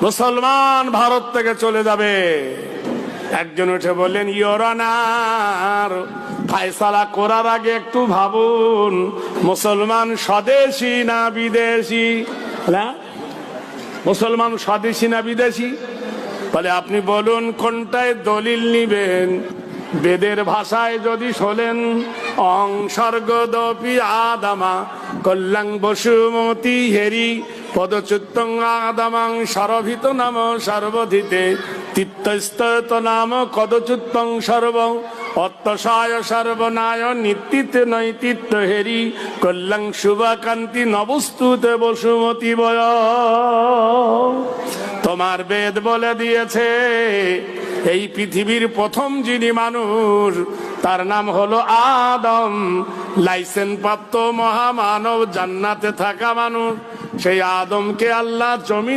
মুসলমান ভারত থেকে চলে যাবে। একজন উঠে বললেন, ইওর অনার, ফায়সালা করার আগে একটু ভাবুন, মুসলমান স্বদেশী না বিদেশি? মুসলমান স্বদেশী না বিদেশি? বলে আপনি বলুন কোনটায় দলিল নিবেন? বেদের ভাষায় যদি শোনেন, অং স্বর্গদপি আদামা কল্যাং বসুমতি হেরি পদচ্যুতং আদামাং সরভিত নাম সর্বধিতে তিত্তস্তত নাম কদচ্যুতং সর্ব অত্যসায় সর্বনায় নিত্যিত নৈতিত্য হেরি কল্যাং শুভকান্তি নবস্তুতে বসুমতি বয়। তোমার বেদ বলে দিয়েছে এই পৃথিবীর প্রথম যিনি মানুষ তার নাম হলো আদম, লাইসেন্স প্রাপ্ত মহামানব, জান্নাতে থাকা মানুষ। সেই আদমকে আল্লাহ জমিন